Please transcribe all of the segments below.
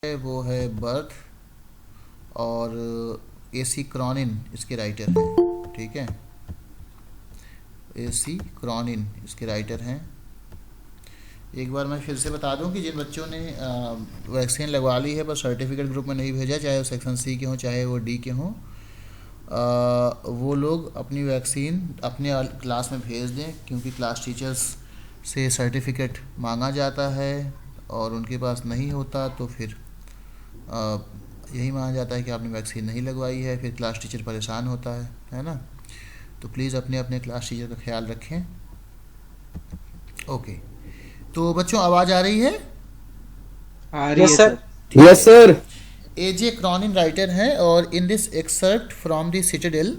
है वो है बर्थ, और एसी क्रॉनिन इसके राइटर हैं। ठीक है, एसी क्रॉनिन इसके राइटर हैं। एक बार मैं फिर से बता दूं कि जिन बच्चों ने वैक्सीन लगवा ली है पर सर्टिफिकेट ग्रुप में नहीं भेजा, चाहे वो सेक्शन सी के हों चाहे वो डी के हों, वो लोग अपनी वैक्सीन अपने क्लास में भेज दें, क्योंकि क्लास टीचर्स से सर्टिफिकेट मांगा जाता है और उनके पास नहीं होता तो फिर यही माना जाता है कि आपने वैक्सीन नहीं लगवाई है, फिर क्लास टीचर परेशान होता है ना। तो प्लीज़ अपने अपने क्लास टीचर का ख्याल रखें। ओके, तो बच्चों आवाज़ आ रही है? आ रही यस है sir. Sir. Yes sir. AJ Cronin writer हैं, और in this excerpt from the Citadel,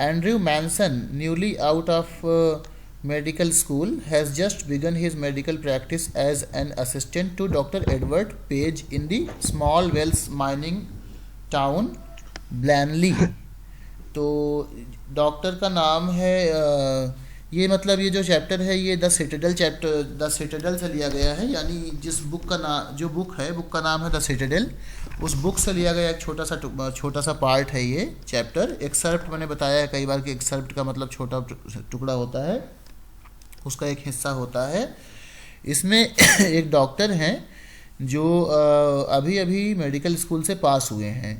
Andrew Manson, newly out of medical school, has just begun his medical practice as an assistant to Dr. Edward Page in the small wells mining town Blanley। तो doctor का नाम है ये मतलब ये जो chapter है ये the Citadel chapter, the Citadel से लिया गया है, यानी जिस बुक का नाम, जो बुक का नाम है द सिटाडेल, उस बुक से लिया गया एक छोटा सा पार्ट है ये चैप्टर। एक्सर्प्ट मैंने बताया है कई बार कि एक्सर्प्ट का मतलब छोटा टुकड़ा होता है, उसका एक हिस्सा होता है। इसमें एक डॉक्टर हैं जो अभी अभी मेडिकल स्कूल से पास हुए हैं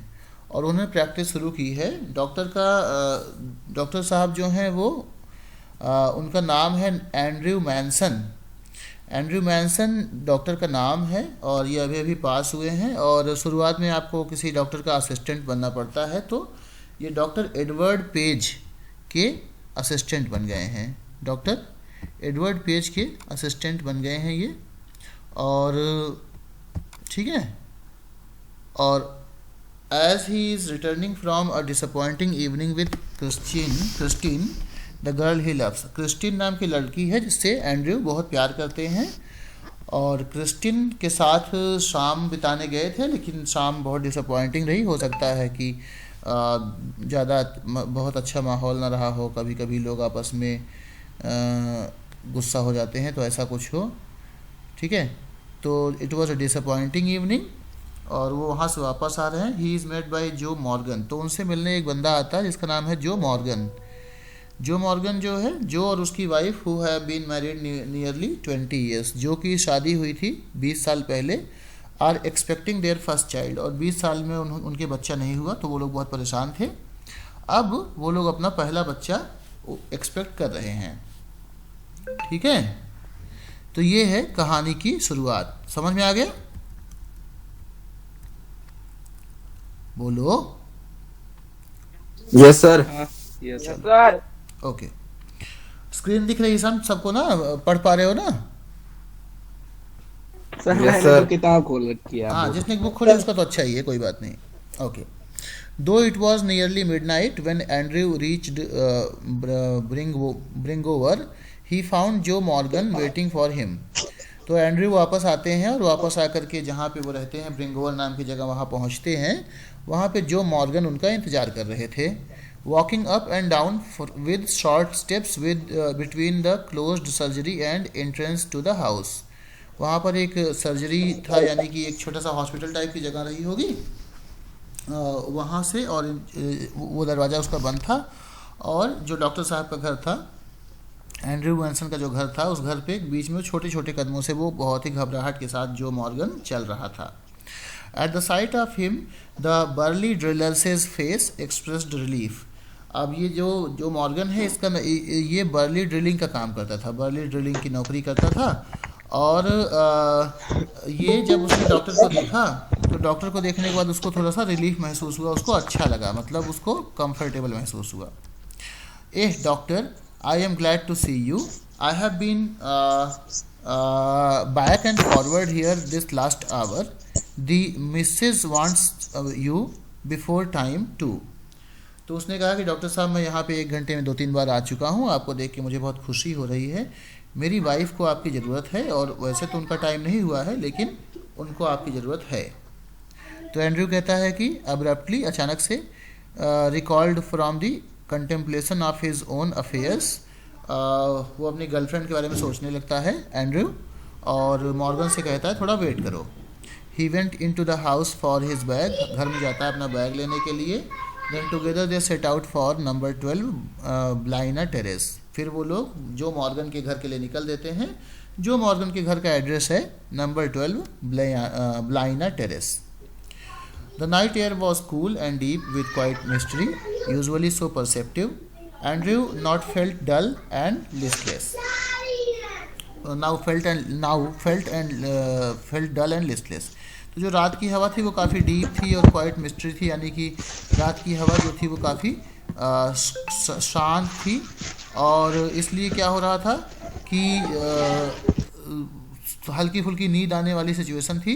और उन्होंने प्रैक्टिस शुरू की है। डॉक्टर साहब जो हैं वो उनका नाम है Andrew Manson. Andrew Manson doctor का नाम है और ये अभी अभी पास हुए हैं, और शुरुआत में आपको किसी डॉक्टर का असिस्टेंट बनना पड़ता है, तो ये डॉक्टर एडवर्ड पेज के असिस्टेंट बन गए हैं। डॉक्टर एडवर्ड पेज के असिस्टेंट बन गए हैं ये, और ठीक है। और as he is returning from a disappointing evening with Christine the girl he loves. Christine नाम की लड़की है जिससे एंड्रयू बहुत प्यार करते हैं, और क्रिस्टीन के साथ शाम बिताने गए थे, लेकिन शाम बहुत डिसअपॉइंटिंग रही। हो सकता है कि ज़्यादा बहुत अच्छा माहौल ना रहा हो, कभी कभी लोग आपस में गुस्सा हो जाते हैं, तो ऐसा कुछ हो। ठीक है, तो it was a disappointing evening, और वो वहाँ से वापस आ रहे हैं। ही इज़ मेट बाय जो मॉर्गन, तो उनसे मिलने एक बंदा आता है जिसका नाम है जो मॉर्गन। जो मॉर्गन जो है, जो और उसकी wife who have been married nearly 20 years, जो कि शादी हुई थी 20 साल पहले, are expecting their first child, और 20 साल में उनके बच्चा नहीं हुआ तो वो लोग बहुत परेशान थे। अब वो लोग अपना पहला बच्चा एक्सपेक्ट कर रहे हैं। ठीक है, तो ये है कहानी की शुरुआत। समझ में आ गया? बोलो। Yes sir. Yes sir. Sir. Okay, screen दिख रही है सबको ना? पढ़ पा रहे हो ना? सर Yes, मैंने sir. तो किताब खोल रखी है। हाँ, जिसने बुक खोली उसका तो अच्छा ही है, कोई बात नहीं। ओके, दो it was nearly midnight when Andrew reached Bryngower, he found Joe Morgan waiting for him. तो एंड्रयू वापस आते हैं, और वापस आकर के जहाँ पे वो रहते हैं, ब्रिंगओवर नाम की जगह, वहाँ पहुँचते हैं। वहाँ पे जो मॉर्गन उनका इंतज़ार कर रहे थे। Walking up and down with short steps with between the closed surgery and entrance to the house. वहाँ पर एक सर्जरी था, यानी कि एक छोटा सा हॉस्पिटल टाइप की जगह रही होगी वहाँ से, और वो दरवाज़ा उसका बंद था, और जो डॉक्टर साहब का घर था, एंड्रयू मैनसन का जो घर था, उस घर पे बीच में छोटे छोटे कदमों से वो बहुत ही घबराहट के साथ जो मॉर्गन चल रहा था। At the sight of him the burly driller's face expressed relief. अब ये जो मॉर्गन है, इसका ये बर्ली ड्रिलिंग का काम करता था, बर्ली ड्रिलिंग की नौकरी करता था, और ये जब उसने डॉक्टर को देखा, तो डॉक्टर को देखने के बाद उसको थोड़ा सा रिलीफ महसूस हुआ, उसको अच्छा लगा, मतलब उसको कंफर्टेबल महसूस हुआ। Eh doctor, I am glad to see you, I have been back and forward here this last hour, the missus wants you before time too. तो उसने कहा कि डॉक्टर साहब, मैं यहाँ पे 1 घंटे में 2-3 बार आ चुका हूँ, आपको देख के मुझे बहुत खुशी हो रही है। मेरी वाइफ को आपकी ज़रूरत है, और वैसे तो उनका टाइम नहीं हुआ है, लेकिन उनको आपकी ज़रूरत है। तो एंड्रयू कहता है कि अब्रप्टली, अचानक से, recalled from the contemplation of his own affairs, वो अपनी गर्लफ्रेंड के बारे में सोचने लगता है एंड्रयू, और मॉर्गन से कहता है थोड़ा वेट करो। He went into the house for his bag, घर में जाता है अपना बैग लेने के लिए। Then together they set out for number 12 Blaina Terrace. फिर वो लोग जो मॉर्गन के घर के लिए निकल देते हैं। जो मॉर्गन के घर का एड्रेस है number 12 Blaina Terrace. The night air was cool and deep with quiet mystery, usually so perceptive. Andrew not felt dull and listless. Now felt dull and listless. तो जो रात की हवा थी वो काफ़ी डीप थी और क्वाइट मिस्ट्री थी, यानी कि रात की हवा जो थी वो काफ़ी शांत थी। और इसलिए क्या हो रहा था कि हल्की फुल्की नींद आने वाली सिचुएशन थी।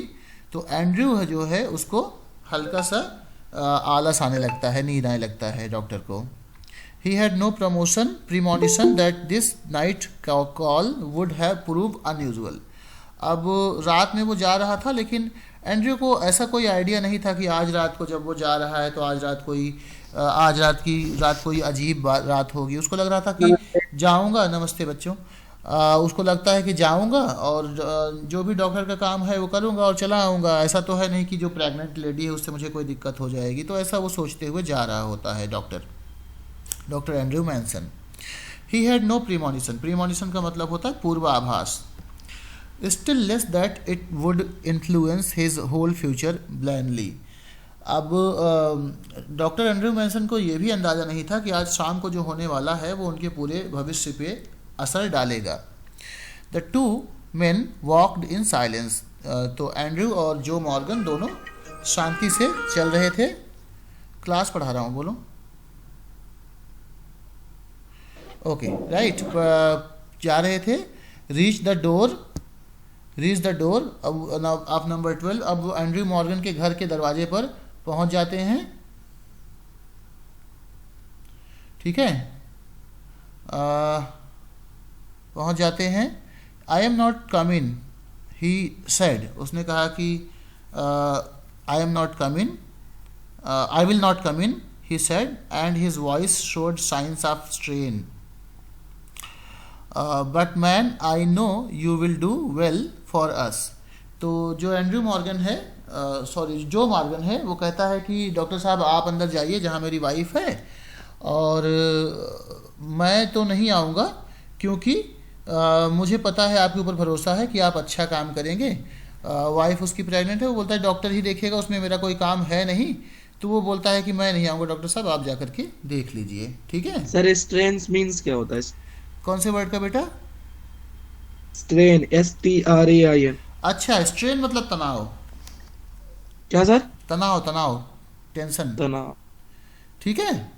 तो एंड्रयू जो है उसको हल्का सा आलस आने लगता है, नींद आने लगता है डॉक्टर को। He had no premonition that this night call would have prove unusual. अब रात में वो जा रहा था, लेकिन एंड्रयू को ऐसा कोई आइडिया नहीं था कि आज रात को जब वो जा रहा है तो आज रात कोई अजीब रात होगी। उसको लग रहा था कि जाऊंगा, नमस्ते बच्चों, उसको लगता है कि जाऊंगा और जो भी डॉक्टर का काम है वो करूंगा और चला आऊँगा। ऐसा तो है नहीं कि जो प्रेग्नेंट लेडी है उससे मुझे कोई दिक्कत हो जाएगी। तो ऐसा वो सोचते हुए जा रहा होता है doctor Andrew Manson. He had no premonition का मतलब होता है पूर्वाभास। Still less that it would influence his whole future blindly. अब डॉक्टर एंड्रयू मैनसन को ये भी अंदाज़ा नहीं था कि आज शाम को जो होने वाला है वो उनके पूरे भविष्य पे असर डालेगा। The two main walked in silence. तो एंड्रयू और जो मॉर्गन दोनों शांति से चल रहे थे। क्लास पढ़ा रहा हूँ, बोलो। Okay right. जा रहे थे। रीच द डोर अब नंबर 12। अब एंड्रयू मॉर्गन के घर के दरवाजे पर पहुंच जाते हैं। ठीक है, पहुंच जाते हैं। I am not coming he said. उसने कहा कि I am not coming, I will not come in, he said, and his voice showed science of strain. But man I know you will do well for us. तो जो Andrew Morgan है, जो Morgan है, वो कहता है कि doctor साहब आप अंदर जाइए जहाँ मेरी वाइफ है, और मैं तो नहीं आऊँगा क्योंकि मुझे पता है, आपके ऊपर भरोसा है कि आप अच्छा काम करेंगे। वाइफ उसकी प्रेग्नेंट है। वो बोलता है डॉक्टर ही देखेगा, उसमें मेरा कोई काम है नहीं। तो वो बोलता है कि मैं नहीं आऊँगा डॉक्टर साहब, आप जा करके देख लीजिए। ठीक है सर, स्ट्रेन मींस क्या होता है? कौन से वर्ड का बेटा? Strain, STRAIN। अच्छा, स्ट्रेन मतलब तनाव। क्या सर? तनाव, टेंशन। तनाव। ठीक है,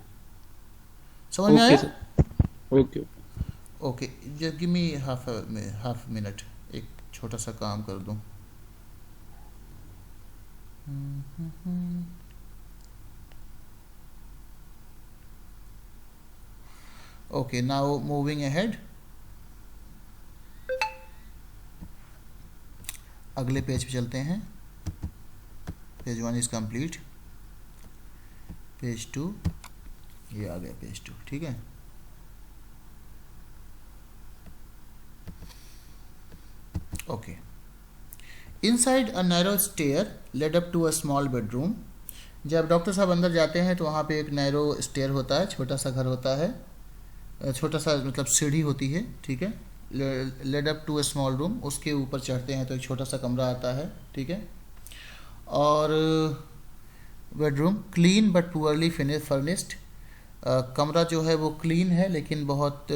समझ में आया? ओके। ओके, जस्ट गिव मी हाफ मिनट, एक छोटा सा काम कर दूं। Okay, now moving ahead. अगले पेज पे चलते हैं। Page 1 is complete. पेज 2, ये आ गया पेज 2। ठीक है, okay. Inside a narrow stair led up to a small bedroom. जब डॉक्टर साहब अंदर जाते हैं तो वहाँ पे एक नैरो स्टेयर होता है, छोटा सा घर होता है, छोटा सा मतलब सीढ़ी होती है। ठीक है, led up to a small room, उसके ऊपर चढ़ते हैं तो एक छोटा सा कमरा आता है। ठीक है, और bedroom clean but poorly furnished. कमरा जो है वो क्लीन है लेकिन बहुत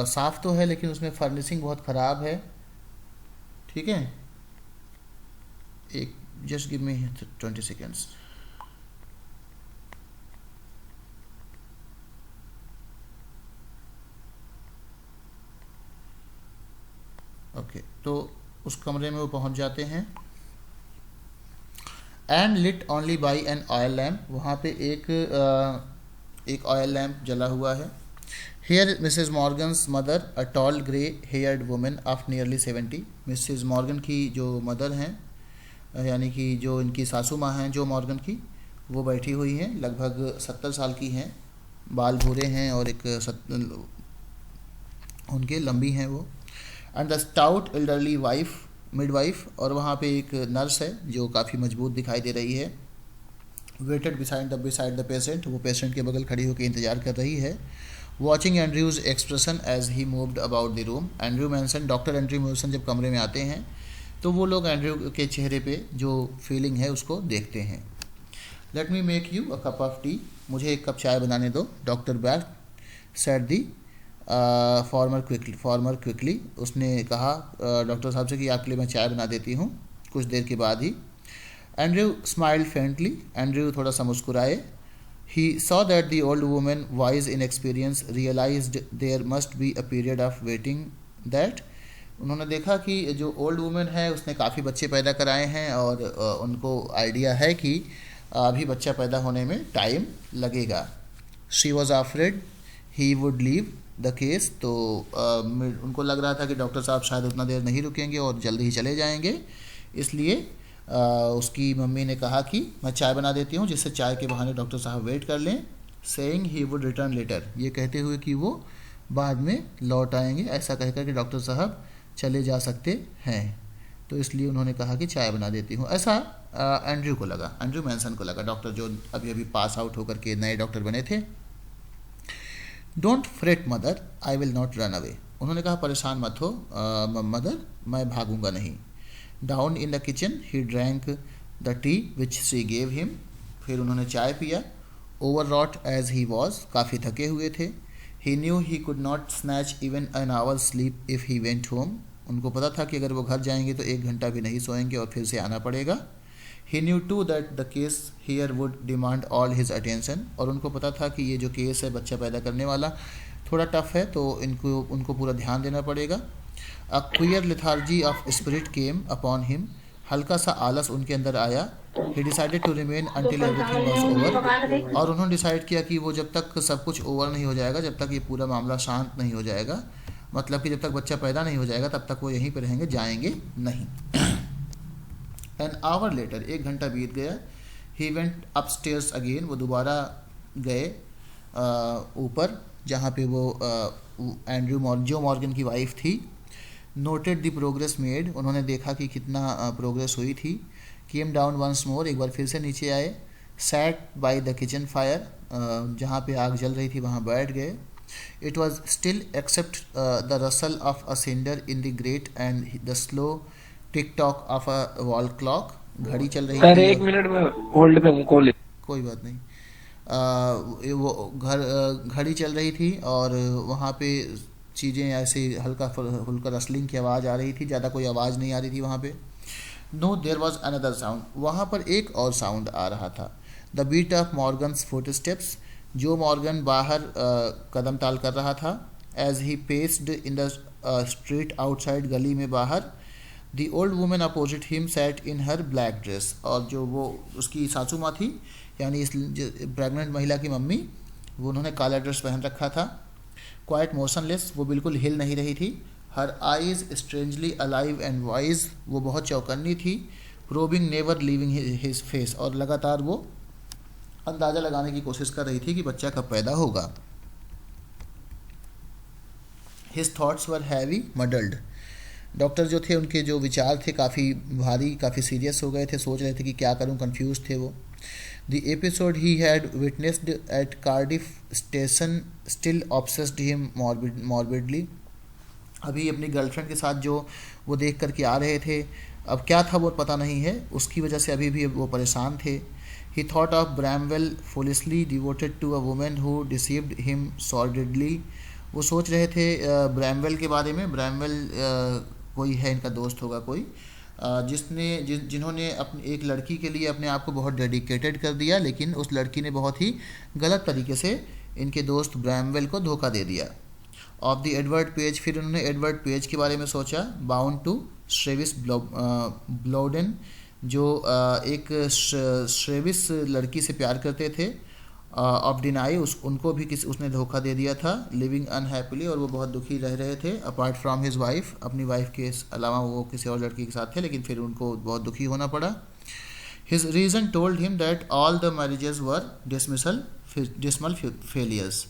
साफ़ तो है, लेकिन उसमें फर्निशिंग बहुत ख़राब है। ठीक है, एक just give me 20 seconds. Okay, तो उस कमरे में वो पहुंच जाते हैं। And lit only by an oil lamp. वहाँ पे एक ऑयल लैम्प जला हुआ है। Here Mrs Morgan's mother, a tall grey haired women of nearly 70। Mrs Morgan की जो मदर हैं, यानी कि जो इनकी सासू माँ हैं जो मॉर्गन की, वो बैठी हुई हैं, लगभग 70 साल की हैं, बाल भूरे हैं और उनके लंबी हैं वो। And the stout elderly wife midwife, और वहाँ पे एक नर्स है जो काफ़ी मजबूत दिखाई दे रही है। वेटेड बिसाइड द पेशेंट, वो पेशेंट के बगल खड़ी होकर इंतज़ार कर रही है। Watching Andrew's expression as he moved about the room, Andrew Manson, doctor Andrew Manson जब कमरे में आते हैं तो वो लोग एंड्रयू के चेहरे पे जो फीलिंग है उसको देखते हैं। Let me make you a cup of T, मुझे एक कप चाय बनाने दो। Doctor back said the former quickly, उसने कहा डॉक्टर साहब से कि आपके लिए मैं चाय बना देती हूँ कुछ देर के बाद ही। एंड्रयू स्माइल्ड फेंटली, एंड्रयू थोड़ा सा मुस्कुराए। He saw that the old woman, wise in experience, realized there must be a period of waiting that, उन्होंने देखा कि जो ओल्ड वुमेन है उसने काफ़ी बच्चे पैदा कराए हैं और उनको आइडिया है कि अभी बच्चा पैदा होने में टाइम लगेगा। She was afraid he would leave the case, तो उनको लग रहा था कि डॉक्टर साहब शायद उतना देर नहीं रुकेंगे और जल्द ही चले जाएंगे, इसलिए उसकी मम्मी ने कहा कि मैं चाय बना देती हूँ जिससे चाय के बहाने डॉक्टर साहब वेट कर लें। Saying he would return later, ये कहते हुए कि वो बाद में लौट आएंगे, ऐसा कहकर कि डॉक्टर साहब चले जा सकते हैं, तो इसलिए उन्होंने कहा कि चाय बना देती हूँ। ऐसा एंड्रयू को लगा, एंड्रयू मैनसन को लगा, डॉक्टर जो अभी अभी पास आउट होकर के नए डॉक्टर बने थे। Don't fret mother, I will not run away, उन्होंने कहा परेशान मत हो मदर, मैं भागूंगा नहीं। Down in the kitchen he drank the tea which she gave him, फिर उन्होंने चाय पिया। Overwrought as he was, काफ़ी थके हुए थे। He knew he could not snatch even an hour sleep if he went home, उनको पता था कि अगर वो घर जाएंगे तो 1 घंटा भी नहीं सोएंगे और फिर से आना पड़ेगा। He knew too that the case here would demand all his attention, और उनको पता था कि ये जो केस है बच्चा पैदा करने वाला थोड़ा टफ है, तो उनको पूरा ध्यान देना पड़ेगा। A queer lethargy of spirit came upon him, हल्का सा आलस उनके अंदर आया। He decided to remain until everything was over, और उन्होंने डिसाइड किया कि वो जब तक सब कुछ ओवर नहीं हो जाएगा, जब तक ये पूरा मामला शांत नहीं हो जाएगा, मतलब कि जब तक बच्चा पैदा नहीं हो जाएगा तब तक वो यहीं पर रहेंगे, जाएंगे नहीं। एन आवर लेटर, 1 घंटा बीत गया। ही वेंट अपस्टेयर्स अगेन, वो दोबारा गए ऊपर जहाँ पे वो जो मॉर्गन की वाइफ थी। नोटेड द प्रोग्रेस मेड, उन्होंने देखा कि कितना प्रोग्रेस हुई थी। केम डाउन वंस मोर, एक बार फिर से नीचे आए। Sat by the kitchen fire, जहाँ पे आग जल रही थी वहाँ बैठ गए। It was still except the rustle of a cinder in the grate and the slow tick tock of a wall clock, घड़ी चल रही सर थी। 1 मिनट में होल्ड पे हूँ, कॉल। कोई बात नहीं। वो घड़ी चल रही थी और वहाँ पे चीज़ें ऐसे हल्का रसलिंग की आवाज़ आ रही थी, ज़्यादा कोई आवाज़ नहीं आ रही थी वहाँ पे। No there was another sound, वहाँ पर एक और साउंड आ रहा था। The beat of Morgan's footsteps, जो मॉर्गन बाहर कदम ताल कर रहा था। As he paced in the street outside, गली में बाहर। The old women opposite him sat in her black dress, और जो वो उसकी सासू माँ थी यानी इस प्रेग्नेंट महिला की मम्मी, वो उन्होंने काला ड्रेस पहन रखा था। क्वाइट मोशनलेस, वो बिल्कुल हिल नहीं रही थी। Her eyes strangely alive and wise, वो बहुत चौकन्नी थी। Probing never leaving his face, और लगातार वो अंदाज़ा लगाने की कोशिश कर रही थी कि बच्चा कब पैदा होगा। हिज थॉट्स वर हैवी मडल्ड, डॉक्टर जो थे उनके जो विचार थे काफ़ी भारी, काफ़ी सीरियस हो गए थे, सोच रहे थे कि क्या करूं, कंफ्यूज थे वो। The episode he had witnessed at Cardiff station still obsessed him morbidly, अभी अपनी गर्लफ्रेंड के साथ जो वो देख कर के आ रहे थे, अब क्या था वो पता नहीं है, उसकी वजह से अभी भी वो परेशान थे। He thought of Bramwell foolishly devoted to a woman who deceived him sordidly, वो सोच रहे थे ब्रैमवेल के बारे में। ब्रैमवेल कोई है, इनका दोस्त होगा कोई, जिन्होंने अपनी एक लड़की के लिए अपने आप को बहुत डेडिकेटेड कर दिया, लेकिन उस लड़की ने बहुत ही गलत तरीके से इनके दोस्त ब्रैमवेल को धोखा दे दिया। ऑफ द एडवर्ड पेज, फिर उन्होंने एडवर्ड पेज के बारे में सोचा। बाउंड टू श्रेविस ब्लोडेन, जो एक श्रेविस लड़की से प्यार करते थे। ऑफ डिनाई, उनको भी उसने धोखा दे दिया था। लिविंग अनहैप्पीली, और वो बहुत दुखी रह रहे थे। अपार्ट फ्रॉम हिज वाइफ, अपनी वाइफ के अलावा वो किसी और लड़की के साथ थे, लेकिन फिर उनको बहुत दुखी होना पड़ा। His reason told him that all the marriages were dismal failures,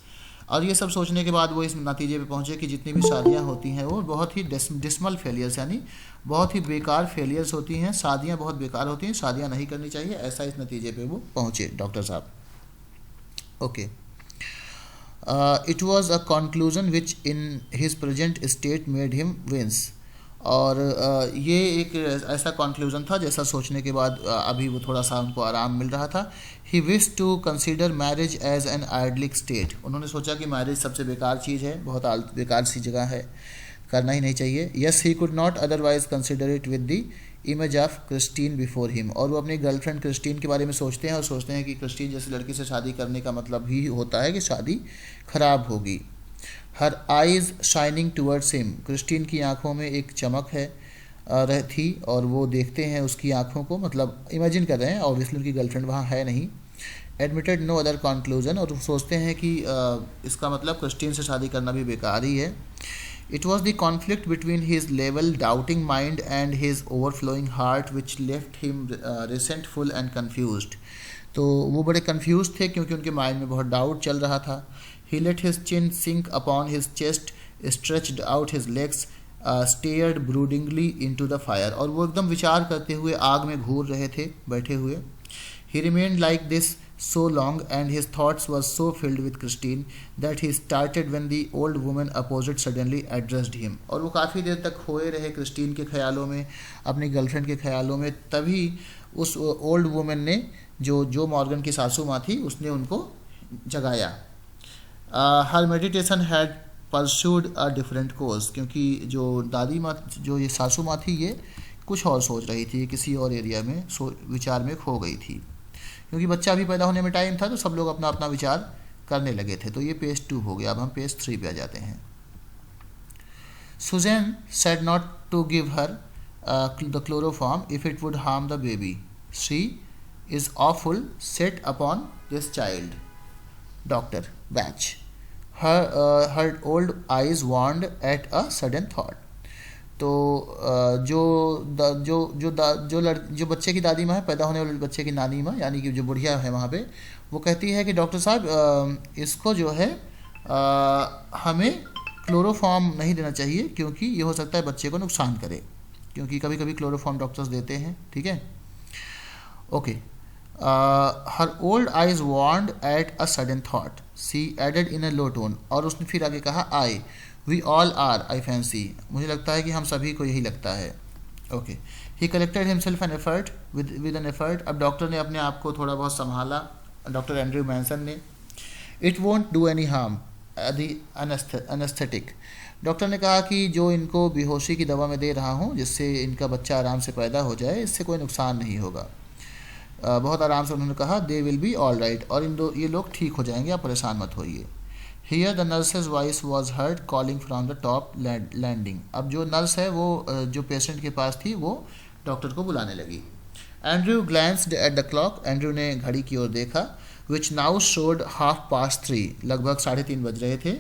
और ये सब सोचने के बाद वो इस नतीजे पे पहुँचे कि जितनी भी शादियाँ होती हैं वो बहुत ही डिसमल फेलियर्स, यानी बहुत ही बेकार फेलियर्स होती हैं, शादियाँ बहुत बेकार होती हैं, शादियाँ नहीं करनी चाहिए, ऐसा इस नतीजे पे वो पहुँचे डॉक्टर साहब। Okay, it was a conclusion which in his present state made him wince. और ये एक ऐसा कंक्लूजन था जैसा सोचने के बाद अभी वो थोड़ा सा उनको आराम मिल रहा था। He wish to consider marriage as an idyllic state. उन्होंने सोचा कि मैरिज सबसे बेकार चीज़ है, बहुत बेकार सी जगह है, करना ही नहीं चाहिए। Yes he could not otherwise consider it with the image of Christine before him. और वो अपनी गर्लफ्रेंड क्रिस्टीन के बारे में सोचते हैं और सोचते हैं कि क्रिस्टीन जैसी लड़की से शादी करने का मतलब ही होता है कि शादी खराब होगी। हर eyes shining towards him. Christine की आंखों में एक चमक है थी और वो देखते हैं उसकी आंखों को, मतलब इमेजिन कर रहे हैं, ऑब्वियसली उनकी गर्लफ्रेंड वहाँ है नहीं। Admitted no other conclusion. और सोचते हैं कि इसका मतलब क्रिस्टीन से शादी करना भी बेकार ही है। It was the conflict between his level doubting mind and his overflowing heart which left him resentful and confused. तो वो बड़े कन्फ्यूज थे क्योंकि उनके माइंड में बहुत डाउट चल रहा था। He let his chin sink upon his chest, stretched out his legs, stared broodingly into the fire। और वो एकदम विचार करते हुए आग में घूर रहे थे बैठे हुए। He remained like this so long and his thoughts were so filled with Christine that he started when the old woman opposite suddenly addressed him। और वो काफ़ी देर तक खोए रहे क्रिस्टीन के ख्यालों में, अपनी गर्लफ्रेंड के ख्यालों में। तभी उस ओल्ड वुमेन ने, जो मॉर्गन की सासू माँ थी, उसने उनको जगाया। Her meditation had pursued a different course. क्योंकि जो दादी माँ, जो ये सासू माँ थी, ये कुछ और सोच रही थी, किसी और एरिया में विचार में खो गई थी। क्योंकि बच्चा अभी पैदा होने में टाइम था तो सब लोग अपना अपना विचार करने लगे थे। तो ये पेज 2 हो गया। अब हम पेज 3 पे आ जाते हैं। Susan said not to give her the chloroform if it would harm the baby. She is awful set upon this child. Doctor Batch. Her old eyes warmed at a sudden thought. तो जो बच्चे की दादी माँ है, पैदा होने वाले बच्चे की नानी माँ, यानी कि जो बुढ़िया है वहाँ पे, वो कहती है कि डॉक्टर साहब इसको जो है हमें क्लोरोफॉर्म नहीं देना चाहिए क्योंकि ये हो सकता है बच्चे को नुकसान करे, क्योंकि कभी कभी क्लोरोफॉर्म डॉक्टर्स देते हैं। ठीक है, okay. Her old eyes warmed at a sudden thought, she added in a low tone. और उसने फिर आगे कहा, aye we all are, I fancy, मुझे लगता है कि हम सभी को यही लगता है। Okay, he collected himself an effort with an effort. अब डॉक्टर ने अपने आप को थोड़ा बहुत संभाला, डॉक्टर एंड्रयू मैनसन ने। It won't do any harm the anaesthetic. Doctor ने कहा कि जो इनको बेहोशी की दवा मैं दे रहा हूँ जिससे इनका बच्चा आराम से पैदा हो जाए, इससे कोई नुकसान नहीं होगा। बहुत आराम से उन्होंने कहा, they will be all right, और ये लोग ठीक हो जाएंगे, आप परेशान मत होइए। Here the nurse's voice was heard calling from the top landing. अब जो नर्स है वो जो पेशेंट के पास थी वो डॉक्टर को बुलाने लगी। Andrew glanced at the clock. Andrew ने घड़ी की ओर देखा, विच नाउ शोड 3:30, लगभग 3:30 बज रहे थे।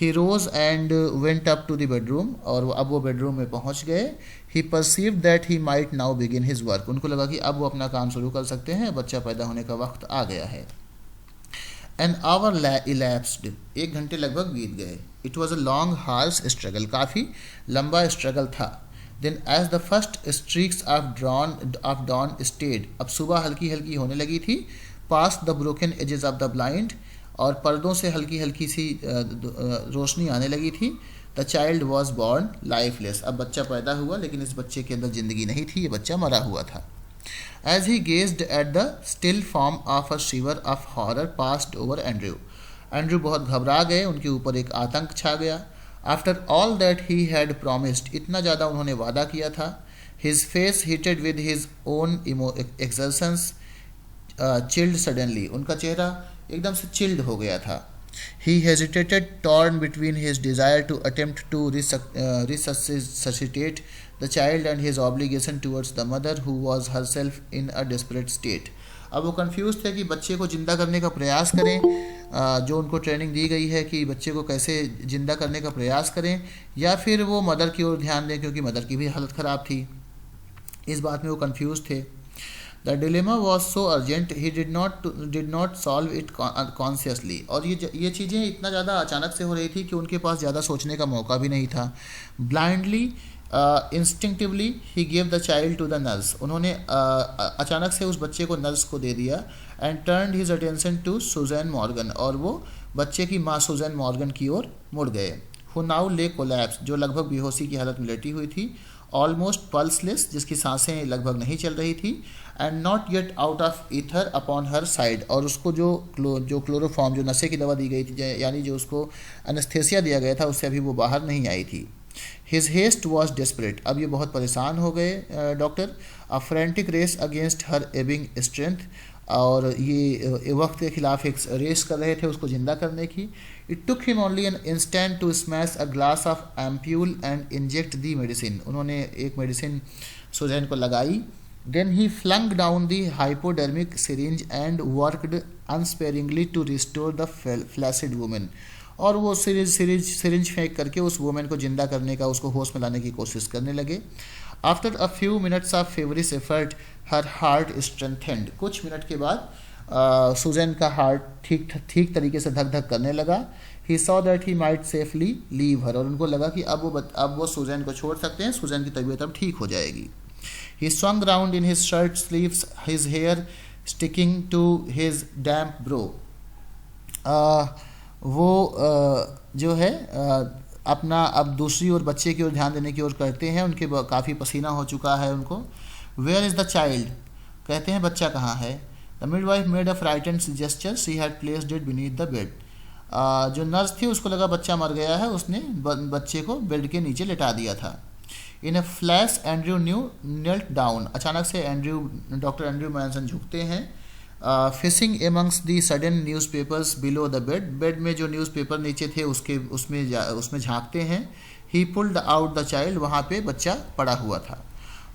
He rose and went up to the bedroom, और अब वो बेडरूम में पहुंच गए। He perceived that he might now begin his work. उनको लगा कि अब वो अपना काम शुरू कर सकते हैं, बच्चा पैदा होने का वक्त आ गया है। एन आवर इलैप्स्ड, 1 घंटे लगभग बीत गए। It was a long harsh struggle, काफ़ी लंबा स्ट्रगल था। Then as the first streaks of dawn strayed, अब सुबह हल्की हल्की होने लगी थी। Past the broken edges of the blind, और पर्दों से हल्की हल्की सी रोशनी आने लगी थी। The child was born lifeless, अब बच्चा पैदा हुआ लेकिन इस बच्चे के अंदर ज़िंदगी नहीं थी, ये बच्चा मरा हुआ था। As he gazed at the still form of a shiver of horror passed over Andrew. Andrew बहुत घबरा गए, उनके ऊपर एक आतंक छा गया। After all that he had promised, इतना ज़्यादा उन्होंने वादा किया था। His face heated with his own exertions chilled suddenly, उनका चेहरा एकदम से चिल्ड हो गया था। He hesitated, torn between his desire to attempt to resuscitate the child and his obligation towards the mother who was herself in a desperate state. अब वो confuse थे कि बच्चे को जिंदा करने का प्रयास करें, जो उनको ट्रेनिंग दी गई है कि बच्चे को कैसे जिंदा करने का प्रयास करें, या फिर वो मदर की ओर ध्यान दें क्योंकि मदर की भी हालत ख़राब थी। इस बात में वो कंफ्यूज थे। The dilemma was so urgent he did not solve it consciously. और ये चीज़ें इतना ज़्यादा अचानक से हो रही थी कि उनके पास ज़्यादा सोचने का मौका भी नहीं था। Blindly instinctively he gave the child to the nurse. उन्होंने अचानक से उस बच्चे को नर्स को दे दिया। And turned his attention to Susan Morgan, और वो बच्चे की माँ सुजैन मॉर्गन की ओर मुड़ गए। हु नाउ ले कोलैप्स, जो लगभग बेहोशी की हालत में लेटी हुई थी। ऑलमोस्ट पल्सलेस, जिसकी सांसें लगभग नहीं चल रही थी। And not yet out of ether upon her side, और उसको जो क्लोरोफॉर्म, जो नशे की दवा दी गई थी, यानी जो उसको एनेस्थेसिया दिया गया था, उससे अभी वो बाहर नहीं आई थी। हिज हेस्ट वॉज डेस्परेट, अब ये बहुत परेशान हो गए doctor. A frantic race against her ebbing strength, और ये वक्त के खिलाफ एक रेस कर रहे थे उसको ज़िंदा करने की। It took him only an instant to smash a glass of ampoule and inject the medicine. उन्होंने एक मेडिसिन सुजैन को लगाई। Then he flung down the hypodermic syringe and worked unsparingly to restore the flaccid woman, और वो syringe फेंक करके उस women को जिंदा करने का, उसको होश में लाने की कोशिश करने लगे। After a few minutes of feverish effort her heart strengthened, कुछ मिनट के बाद सुजैन का हार्ट ठीक तरीके से धक धक करने लगा। He saw that he might safely leave her, और उनको लगा कि अब वो सुजैन को छोड़ सकते हैं, सुजैन की तबीयत अब ठीक हो जाएगी। ही swung round in his shirt sleeves, his hair sticking to his damp brow. वो जो है अपना अब दूसरी ओर बच्चे की ओर ध्यान देने की ओर करते हैं। उनके काफ़ी पसीना हो चुका है उनको। वेयर इज़ द चाइल्ड, कहते हैं बच्चा कहाँ है। The midwife made a frightened gesture, she had placed it beneath the bed. जो नर्स थी उसको लगा बच्चा मर गया है, उसने बच्चे को बेड के नीचे लिटा दिया था। इन ए फ्लैश एंड्रयू न्यल्ट डाउन, अचानक से डॉक्टर एंड्रयू मैनसन झुकते हैं। Fishing amongst the sudden newspapers below the bed, bed में जो न्यूज़पेपर नीचे थे उसमें झांकते हैं। ही पुल्ड आउट द चाइल्ड, वहाँ पे बच्चा पड़ा हुआ था,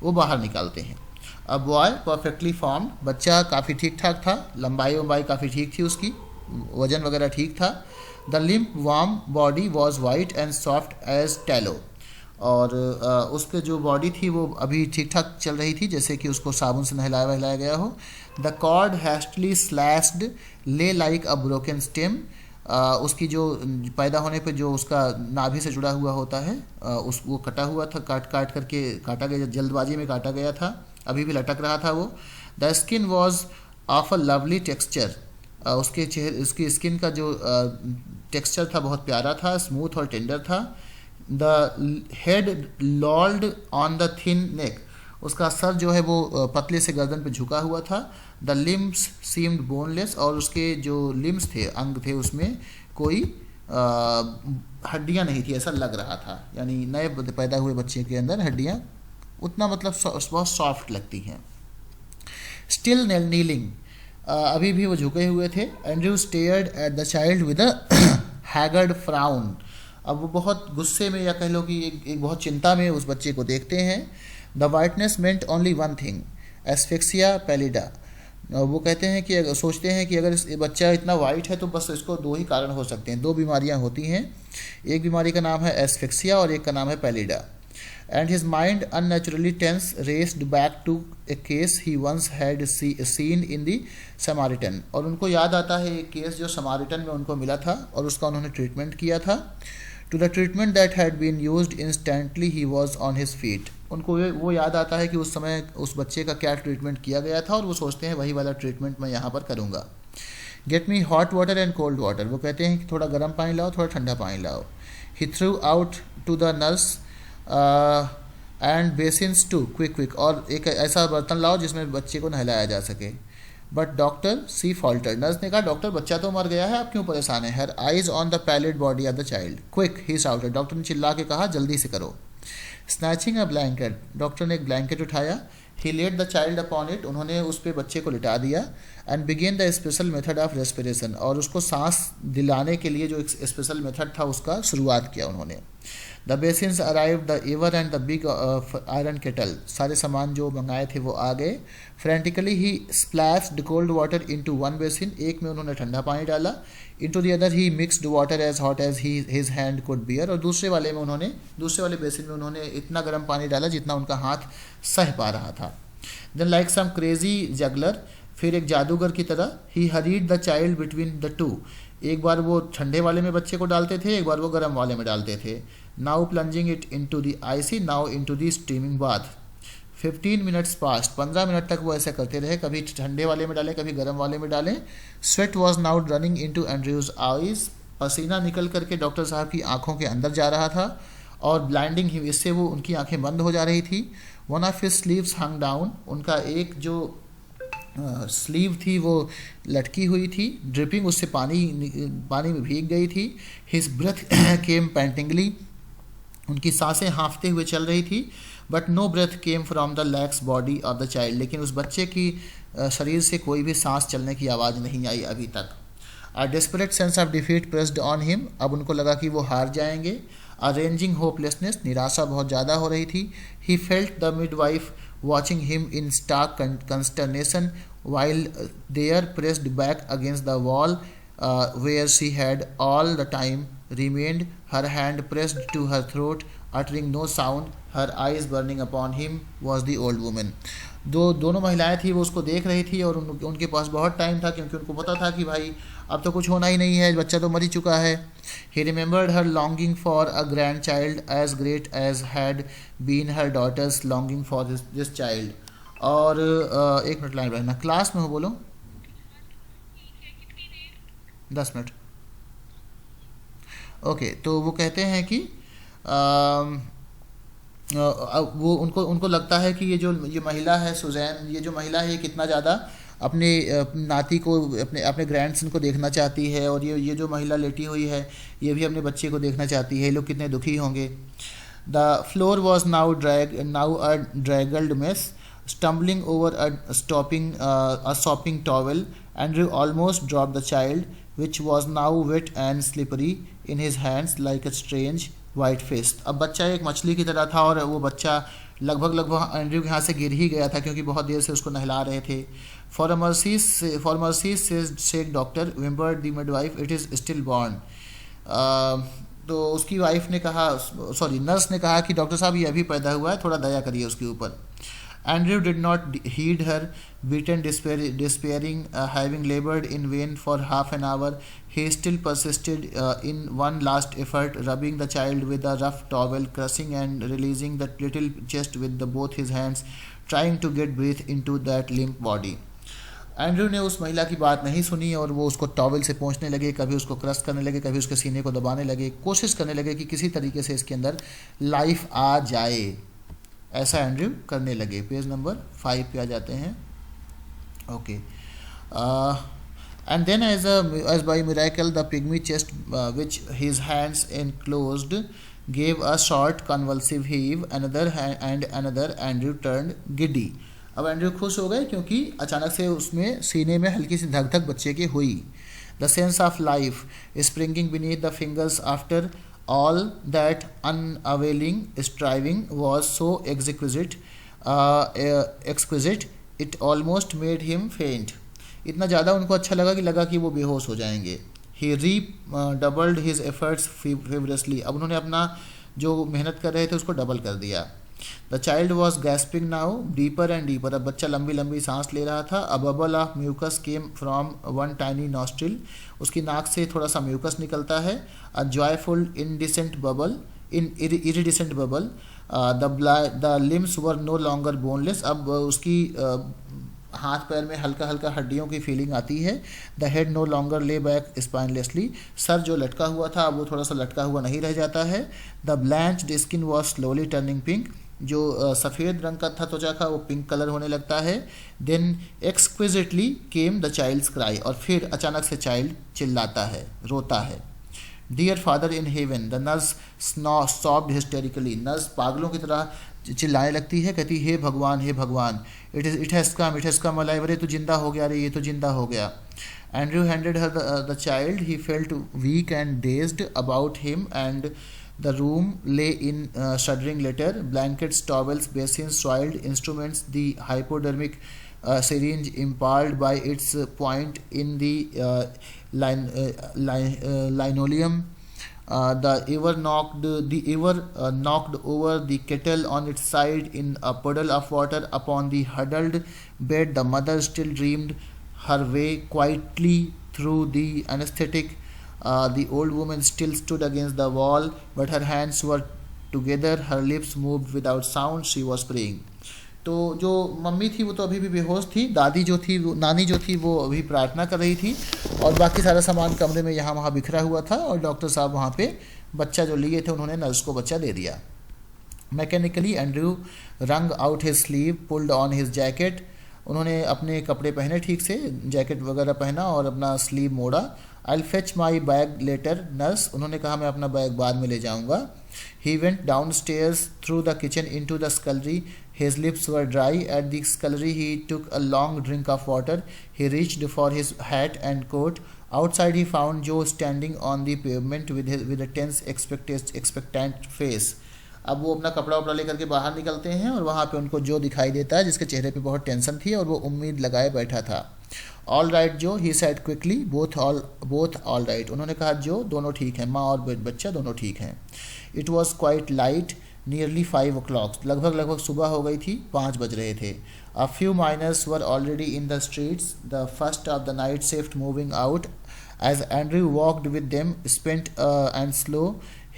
वो बाहर निकालते हैं। अ बॉय परफेक्टली फॉर्म्ड, बच्चा काफ़ी ठीक ठाक था, लंबाई काफ़ी ठीक थी उसकी, वजन वगैरह ठीक था। The limp warm body was white and soft as tallow, और उसके जो बॉडी थी वो अभी ठीक ठाक चल रही थी, जैसे कि उसको साबुन से नहलाया वहलाया गया हो। द कॉर्ड हैस्टली स्लैश्ड ले लाइक अ ब्रोकन स्टेम, उसकी जो पैदा होने पे जो उसका नाभि से जुड़ा हुआ होता है वो कटा हुआ था, काट करके काटा गया, जल्दबाजी में काटा गया था, अभी भी लटक रहा था वो। The skin was of a lovely texture, उसकी स्किन का जो टेक्सचर था बहुत प्यारा था, स्मूथ और टेंडर था। The head lolled on the thin neck, उसका सर जो है वो पतले से गर्दन पे झुका हुआ था। द लिम्स सीम्ड बोनलेस, और उसके जो लिम्स थे, अंग थे, उसमें कोई हड्डियां नहीं थी, ऐसा लग रहा था। यानी नए पैदा हुए बच्चे के अंदर हड्डियां उतना मतलब बहुत सॉफ्ट लगती हैं। स्टिल नीलिंग, अभी भी वो झुके हुए थे। Andrew stared at the child with a haggard frown, अब वो बहुत गुस्से में, या कह लो कि एक बहुत चिंता में उस बच्चे को देखते हैं। The whiteness meant only one thing, asphyxia pallida, वो कहते हैं कि सोचते हैं कि अगर ये बच्चा इतना वाइट है तो बस इसको दो ही कारण हो सकते हैं, दो बीमारियां होती हैं। एक बीमारी का नाम है एस्फिक्सिया और एक का नाम है pallida. And his mind unnaturally tense raced back to a case he once had seen in the Samaritan, और उनको याद आता है एक केस जो समारिटन में उनको मिला था और उसका उन्होंने ट्रीटमेंट किया था। To the treatment that had been used instantly he was on his feet, उनको वो याद आता है कि उस समय उस बच्चे का क्या ट्रीटमेंट किया गया था, और वो सोचते हैं वही वाला ट्रीटमेंट मैं यहाँ पर करूँगा। Get me hot water and cold water, वो कहते हैं कि थोड़ा गर्म पानी लाओ, थोड़ा ठंडा पानी लाओ। He threw out to the nurse and basins too quick, और एक ऐसा बर्तन लाओ जिसमें बच्चे को नहलाया जा सके। But doctor she falter, nurse ने कहा डॉक्टर बच्चा तो मर गया है, आप क्यों परेशान है। Her eyes on the pallid body of the child, quick he shouted, doctor ने चिल्ला के कहा जल्दी से करो। स्नैचिंग अ ब्लैंकेट, डॉक्टर ने एक ब्लैंकेट उठाया। He laid the child upon it, उन्होंने उस पर बच्चे को लिटा दिया। And began the special method of respiration, और उसको सांस दिलाने के लिए जो एक स्पेशल मेथड था उसका शुरुआत किया उन्होंने। The basins arrive the ewer and the big iron kettle, सारे सामान जो मंगाए थे वो आ गए। Frantically he splashed cold water into one basin, एक में उन्होंने ठंडा पानी डाला। Into the other he mixed water as hot as his hand could bear, और दूसरे वाले बेसिन में उन्होंने इतना गर्म पानी डाला जितना उनका हाथ सह पा रहा था। Then like some crazy juggler, फिर एक जादूगर की तरह, he hurried the child between the two, एक बार वो ठंडे वाले में बच्चे को डालते थे, एक बार वो गर्म वाले में डालते थे. Now plunging it into the icy, now into the steaming bath. 15 minutes past, 15 minute तक वो ऐसा करते रहे, कभी ठंडे वाले में डालें, कभी गर्म वाले में डालें. Sweat was now running into Andrews eyes, पसीना निकल करके डॉक्टर साहब की आंखों के अंदर जा रहा था और ब्लाइंडिंग ही, इससे वो उनकी आंखें बंद हो जा रही थी. One of his sleeves hung down, उनका एक जो स्लीव थी वो लटकी हुई थी, ड्रिपिंग, उससे पानी में भीग गई थी. हिज ब्रेथ केम पैंटिंगली, उनकी सांसें हाँफते हुए चल रही थी. But no breath came from the lax body of the child, लेकिन उस बच्चे की शरीर से कोई भी सांस चलने की आवाज़ नहीं आई अभी तक. अ desperate sense of defeat pressed on him, अब उनको लगा कि वो हार जाएंगे. अरेंजिंग होपलेसनेस, निराशा बहुत ज़्यादा हो रही थी. He felt the midwife watching him in stark consternation while there pressed back against the wall where she had all the time remained, her hand pressed to her throat, uttering no sound, her eyes burning upon him was the old woman. दोनों महिलाएं थी, वो उसको देख रही थी और उनके पास बहुत टाइम था, क्योंकि उनको पता था कि भाई अब तो कुछ होना ही नहीं है, बच्चा तो मर ही चुका है. He remembered her longing for a grandchild as great as had been her daughter's longing for this child. और एक मिनट लाइन रहना, क्लास में हो, बोलो 10 मिनट. ओके, तो वो कहते हैं कि वो उनको लगता है कि ये महिला है सुजैन, ये जो महिला है ये कितना ज़्यादा अपने नाती को, अपने ग्रैंडसन को देखना चाहती है, और ये जो महिला लेटी हुई है ये भी अपने बच्चे को देखना चाहती है. ये लोग कितने दुखी होंगे. The floor was now a draggled mess, stumbling over a sopping towel. Andrew almost dropped the child, which was now wet and slippery in his hands like a strange white face. अब बच्चा एक मछली की तरह था और वो बच्चा लगभग एंड्रयू के हाथ से गिर ही गया था, क्योंकि बहुत देर से उसको नहला रहे थे. For mercy said doctor, whimpered the midwife, it is stillborn. तो उसकी वाइफ ने कहा, नर्स ने कहा कि डॉक्टर साहब ये अभी पैदा हुआ है, थोड़ा दया करिए उसके ऊपर. Andrew did not heed her, beaten, despairing, having labored in vain for half an hour. He still persisted in one last effort, rubbing the child with a rough towel, crushing and releasing the little chest with both his hands, trying to get breath into that limp body. Andrew ने उस महिला की बात नहीं सुनी और वो उसको टॉवल से पोंछने लगे, कभी उसको क्रश करने लगे, कभी उसके सीने को दबाने लगे, कोशिश करने लगे कि किसी तरीके से इसके अंदर लाइफ आ जाए. ऐसा एंड्रयू करने लगे. पेज नंबर 5 पे आ जाते हैं. Okay, and then as by miracle the pygmy chest which his hands enclosed gave a short convulsive heave, another. Andrew turned giddy. अब एंड्रयू खुश हो गए क्योंकि अचानक से उसमें सीने में हल्की सी धक धक बच्चे की हुई. The sense of life springing beneath the fingers after all that unavailing striving was so exquisite, it almost made him faint. इतना ज़्यादा उनको अच्छा लगा कि वो बेहोश हो जाएंगे. He redoubled his efforts feverishly. अब उन्होंने अपना जो मेहनत कर रहे थे उसको डबल कर दिया. The child was gasping now, deeper and deeper. अब बच्चा लंबी लंबी सांस ले रहा था. A bubble of mucus came from one tiny nostril. उसकी नाक से थोड़ा सा म्यूकस निकलता है. A joyful iridescent bubble. The limbs were no longer boneless. अब उसकी हाथ पैर में हल्का हल्का हड्डियों की फीलिंग आती है. The head no longer lay back spinelessly. सर जो लटका हुआ था अब वो थोड़ा सा लटका हुआ नहीं रह जाता है. The blanched skin was slowly turning pink. जो सफ़ेद रंग का था त्वचा का वो पिंक कलर होने लगता है. Then exquisitely came the child's cry. और फिर अचानक से चाइल्ड चिल्लाता है, रोता है. Dear father in heaven. The nurse sobbed hysterically. Nurse पागलों की तरह चिल्लाने लगती है, कहती हे भगवान हे भगवान. It has come alive. अरे तो जिंदा हो गया, अरे ये तो जिंदा हो गया. Andrew handed her the child. He felt weak and dazed about him and the room lay in shuddering litter. Blankets, towels, basins, soiled instruments, the hypodermic syringe impaled by its point in the linoleum, The ever knocked over the kettle on its side in a puddle of water upon the huddled bed. The mother still dreamed her way quietly through the anesthetic. The old woman still stood against the wall, but her hands were together, her lips moved without sound. She was praying. तो जो mummy थी वो तो अभी भी बेहोश थी, दादी जो थी नानी जो थी वो अभी प्रार्थना कर रही थी, और बाकी सारा सामान कमरे में यहाँ वहाँ बिखरा हुआ था, और डॉक्टर साहब वहाँ पे बच्चा जो लिए थे उन्होंने नर्स को बच्चा दे दिया. मैकेनिकली एंड्रयू रंग out his sleeve, pulled on his jacket. उन्होंने अपने कपड़े पहने ठीक से, जैकेट वगैरह पहना और अपना स्लीव मोड़ा. I will fetch my bag later nurse. उन्होंने कहा मैं अपना बैग बाद में ले जाऊंगा. He went downstairs through the kitchen into the scullery. His lips were dry. At the scullery he took a long drink of water. He reached for his hat and coat. Outside he found Joe standing on the pavement with a tense expectant face. अब वो अपना कपड़ा वपड़ा लेकर के बाहर निकलते हैं और वहाँ पे उनको जो दिखाई देता है जिसके चेहरे पे बहुत टेंशन थी और वो उम्मीद लगाए बैठा था. ऑल राइट जो, he said quickly. Both all right. उन्होंने कहा जो, दोनों ठीक हैं, माँ और बच्चा दोनों ठीक हैं. It was quite light, nearly 5 o'clock. लगभग सुबह हो गई थी, 5 बज रहे थे. A few miners were already in the streets, the first of the night shift moving out. As Andrew walked with them, spent and slow,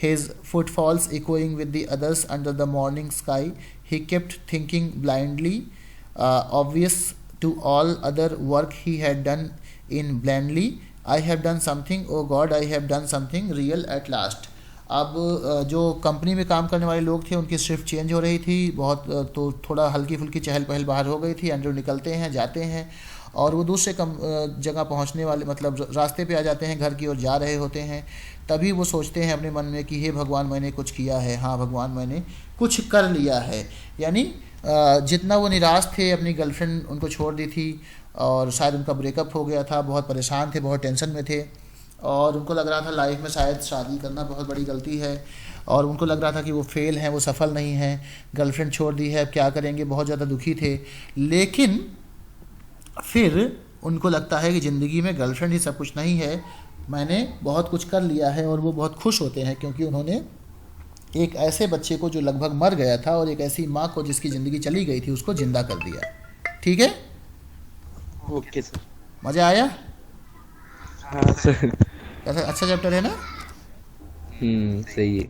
his footfalls echoing with the others under the morning sky, he kept thinking blindly, obvious to all other work he had done in blindly. I have done something, oh God, I have done something real at last. अब जो company में काम करने वाले लोग थे उनकी shift change हो रही थी बहुत, तो थोड़ा हल्की फुल्की चहल पहल बाहर हो गई थी. एंड्रू निकलते हैं, जाते हैं, और वो दूसरे जगह पहुंचने वाले, मतलब रास्ते पे आ जाते हैं, घर की ओर जा रहे होते हैं. तभी वो सोचते हैं अपने मन में कि हे भगवान मैंने कुछ किया है, हाँ भगवान मैंने कुछ कर लिया है. यानी जितना वो निराश थे, अपनी गर्लफ्रेंड उनको छोड़ दी थी और शायद उनका ब्रेकअप हो गया था, बहुत परेशान थे, बहुत टेंशन में थे, और उनको लग रहा था लाइफ में शायद शादी करना बहुत बड़ी गलती है, और उनको लग रहा था कि वो फेल हैं, वो सफल नहीं हैं, गर्लफ्रेंड छोड़ दी है, अब क्या करेंगे, बहुत ज़्यादा दुखी थे. लेकिन फिर उनको लगता है कि ज़िंदगी में गर्लफ्रेंड ही सब कुछ नहीं है, मैंने बहुत कुछ कर लिया है, और वो बहुत खुश होते हैं क्योंकि उन्होंने एक ऐसे बच्चे को जो लगभग मर गया था और एक ऐसी माँ को जिसकी ज़िंदगी चली गई थी उसको ज़िंदा कर दिया. ठीक है, ओके सर. मज़ा आया? हाँ सर. अच्छा चैप्टर है ना? सही है.